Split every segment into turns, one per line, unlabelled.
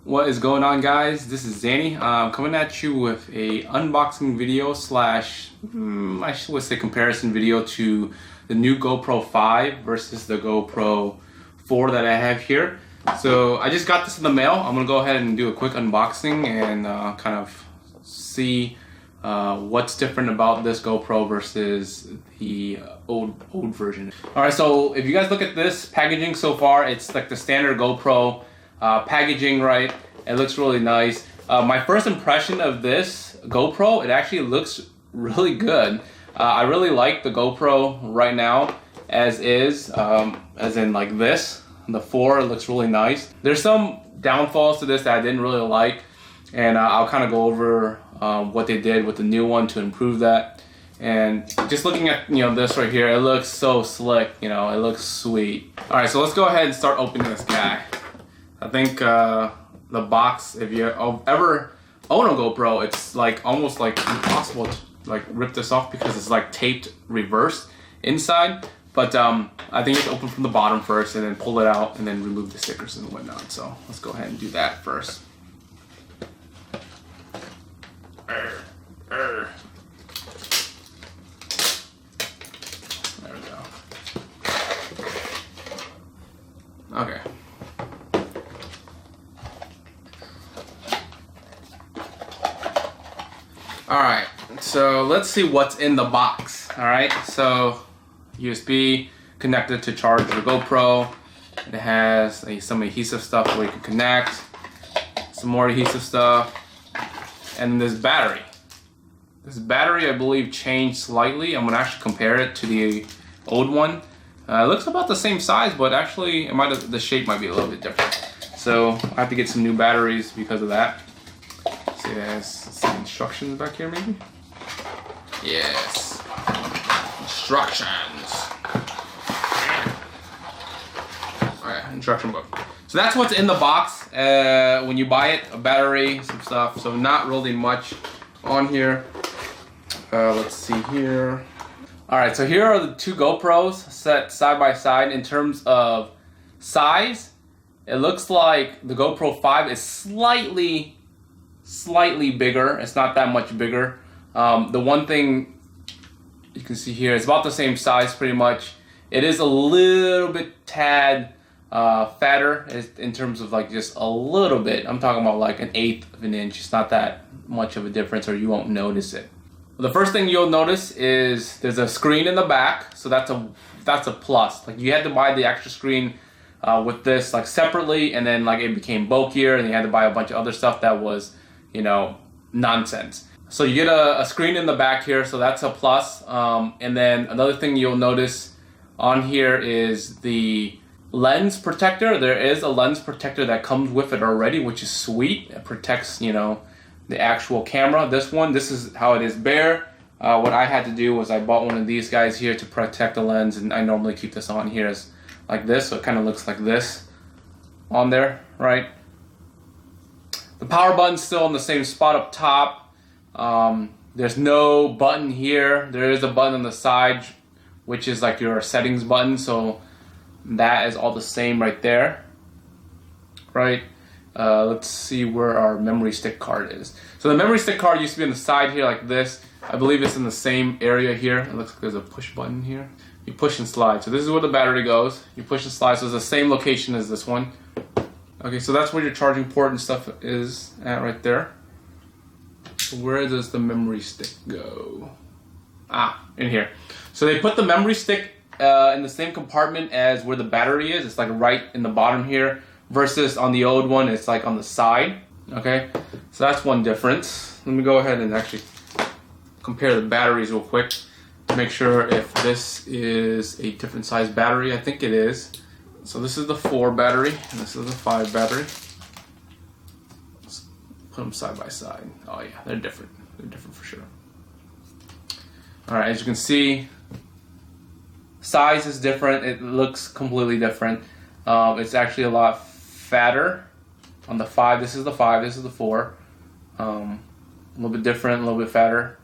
What is going on, guys? This is Zanny. Coming at you with a unboxing video slash I should say comparison video to the new GoPro 5 versus the GoPro 4 that I have here. So I just got this in the mail. I'm gonna go ahead and do a quick unboxing and kind of see what's different about this GoPro versus the old version. Alright, so if you guys look at this packaging so far, it's like the standard GoPro packaging, right? It looks really nice. My first impression of this GoPro, it actually looks really good. I really like the GoPro right now as is, as in like this. The 4 looks really nice. There's some downfalls to this that I didn't really like, and I'll kind of go over what they did with the new one to improve that. And just looking at this right here, it looks so slick. It looks sweet. All right, so let's go ahead and start opening this guy. I think the box, if you ever own a GoPro, it's like almost like impossible to like rip this off because it's like taped reverse inside. But I think you have to open from the bottom first and then pull it out and then remove the stickers and whatnot. So let's go ahead and do that first. There we go. Okay. Alright, so let's see what's in the box. Alright, so USB connected to charge your GoPro. It has some adhesive stuff where you can connect, some more adhesive stuff, and this battery. This battery, I believe, changed slightly. I'm gonna actually compare it to the old one. It looks about the same size, but actually, the shape might be a little bit different. So I have to get some new batteries because of that. See, there's some instructions back here, maybe. Yes, instructions. All right, instruction book. So that's what's in the box when you buy it, a battery, some stuff. So not really much on here. Let's see here. All right, so here are the two GoPros set side by side. In terms of size, it looks like the GoPro 5 is slightly bigger. It's not that much bigger. The one thing you can see here is about the same size pretty much. It is a little bit tad fatter in terms of like just a little bit. I'm talking about like 1/8 of an inch. It's not that much of a difference, or you won't notice it. The first thing you'll notice is there's a screen in the back, so that's a plus. Like you had to buy the extra screen with this like separately, and then like it became bulkier, and you had to buy a bunch of other stuff that was nonsense. So you get a screen in the back here, so that's a plus. And then another thing you'll notice on here is the lens protector. There is a lens protector that comes with it already, which is sweet. It protects the actual camera. This is how it is bare. What I had to do was I bought one of these guys here to protect the lens, and I normally keep this on here as like this, so it kind of looks like this on there, right? The power button's still in the same spot up top. There's no button here. There is a button on the side, which is like your settings button, so that is all the same right there, right? Let's see where our memory stick card is. So the memory stick card used to be on the side here like this. I believe it's in the same area here. It looks like there's a push button here. You push and slide. So this is where the battery goes. You push and slide, so it's the same location as this one. Okay, so that's where your charging port and stuff is at right there. So where does the memory stick go? In here. So they put the memory stick in the same compartment as where the battery is. It's like right in the bottom here, versus on the old one, it's like on the side. Okay, so that's one difference. Let me go ahead and actually compare the batteries real quick to make sure if this is a different size battery. I think it is. So this is the 4 battery, and this is the 5 battery. Let's put them side by side. Oh yeah, they're different. They're different for sure. All right, as you can see, size is different. It looks completely different. It's actually a lot fatter on the 5. This is the 5. This is the 4. A little bit different, a little bit fatter.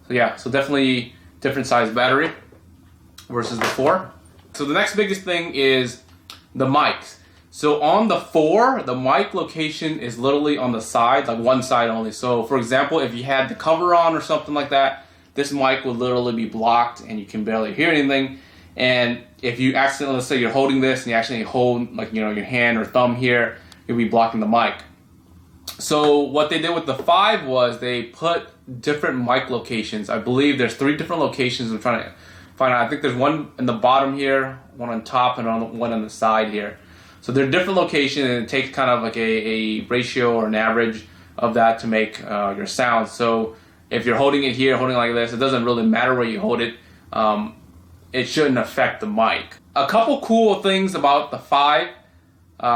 So yeah, so definitely different size battery versus the 4. So the next biggest thing is the mics. So on the 4, the mic location is literally on the side, like one side only. So for example, if you had the cover on or something like that, this mic would literally be blocked and you can barely hear anything. And if you accidentally, let's say you're holding this and you actually hold like, you know, your hand or thumb here, you'll be blocking the mic. So what they did with the 5 was they put different mic locations. I believe there's 3 different locations. I'm trying to find out. I think there's one in the bottom here, one on top, and one on the side here. So they're different locations, and it takes kind of like a ratio or an average of that to make your sound. So if you're holding it here, holding it like this, it doesn't really matter where you hold it. It shouldn't affect the mic. A couple cool things about the 5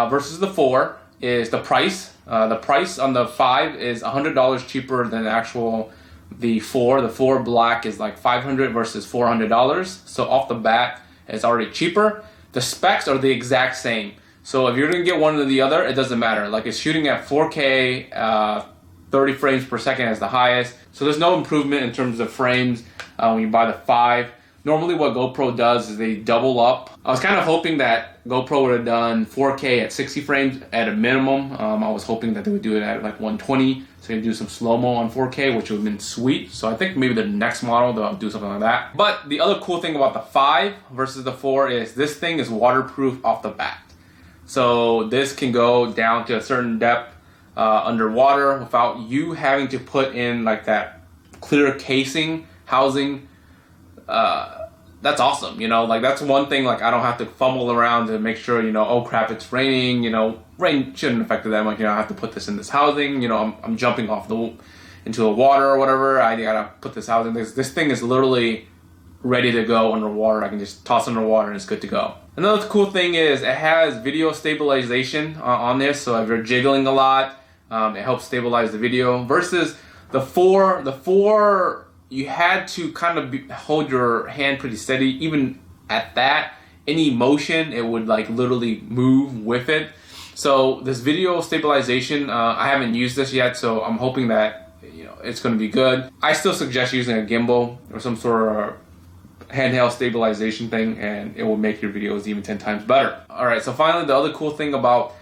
versus the 4 is the price. The price on the 5 is $100 cheaper than the 4. The 4 black is like $500 versus $400. So off the bat, it's already cheaper. The specs are the exact same. So if you're gonna get one or the other, it doesn't matter. Like it's shooting at 4K, 30 frames per second as the highest. So there's no improvement in terms of frames when you buy the 5. Normally what GoPro does is they double up. I was kind of hoping that GoPro would have done 4K at 60 frames at a minimum. I was hoping that they would do it at like 120, so you can do some slow-mo on 4K, which would have been sweet. So I think maybe the next model they'll do something like that. But the other cool thing about the 5 versus the 4 is this thing is waterproof off the bat. So this can go down to a certain depth underwater without you having to put in like that clear casing housing. That's awesome, you know, like that's one thing, like I don't have to fumble around to make sure, you know, oh crap, it's raining, you know, rain shouldn't affect them, like, you know, I have to put this in this housing, you know, I'm jumping off into the water or whatever, I gotta put this housing, this thing is literally ready to go underwater. I can just toss it underwater and it's good to go. Another cool thing is it has video stabilization on this, so if you're jiggling a lot, it helps stabilize the video, versus the 4, you had to kind of hold your hand pretty steady. Even at that, any motion, it would like literally move with it. So this video stabilization, I haven't used this yet, so I'm hoping that, you know, it's going to be good. I still suggest using a gimbal or some sort of handheld stabilization thing, and it will make your videos even 10 times better. All right, so finally, the other cool thing about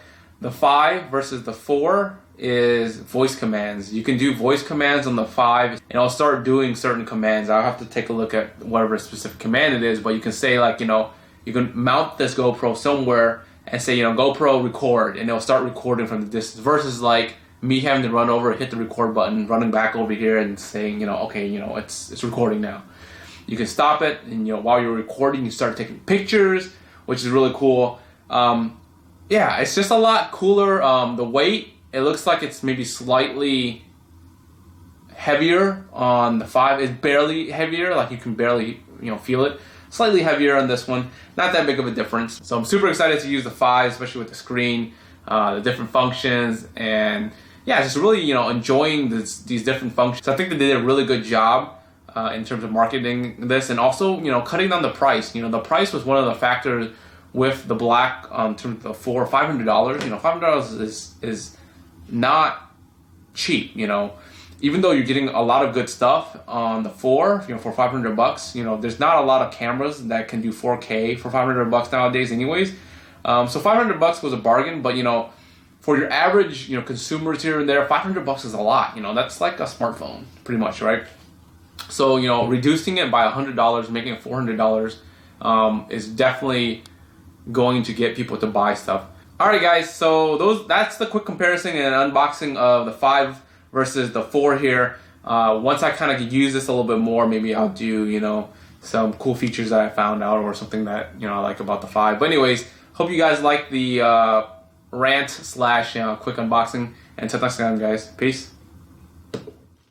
the 5 versus the 4 is voice commands. You can do voice commands on the 5, and I'll start doing certain commands. I'll have to take a look at whatever specific command it is, but you can say like, you know, you can mount this GoPro somewhere and say, you know, GoPro record, and it'll start recording from the distance, versus like me having to run over, hit the record button, running back over here and saying, you know, okay, you know, it's recording now. You can stop it, and you know, while you're recording, you start taking pictures, which is really cool. Yeah, it's just a lot cooler. The weight, it looks like it's maybe slightly heavier on the 5. It's barely heavier, like you can barely, you know, feel it. Slightly heavier on this one, not that big of a difference. So I'm super excited to use the 5, especially with the screen, the different functions, and yeah, just really, you know, enjoying these different functions. So I think they did a really good job in terms of marketing this, and also, you know, cutting down the price. You know, the price was one of the factors with the black in terms of the $500. You know, $500 is not cheap. You know, even though you're getting a lot of good stuff on the 4, you know, for $500, you know, there's not a lot of cameras that can do 4K for $500 nowadays, anyways. So $500 was a bargain, but you know, for your average, you know, consumers here and there, $500 is a lot. You know, that's like a smartphone, pretty much, right? So, you know, reducing it by $100, making it $400, is definitely going to get people to buy stuff. Alright guys, so that's the quick comparison and unboxing of the 5 versus the 4 here. Once I kind of use this a little bit more, maybe I'll do, you know, some cool features that I found out, or something that, you know, I like about the 5. But anyways, hope you guys like the rant / quick unboxing, and until next time guys, peace.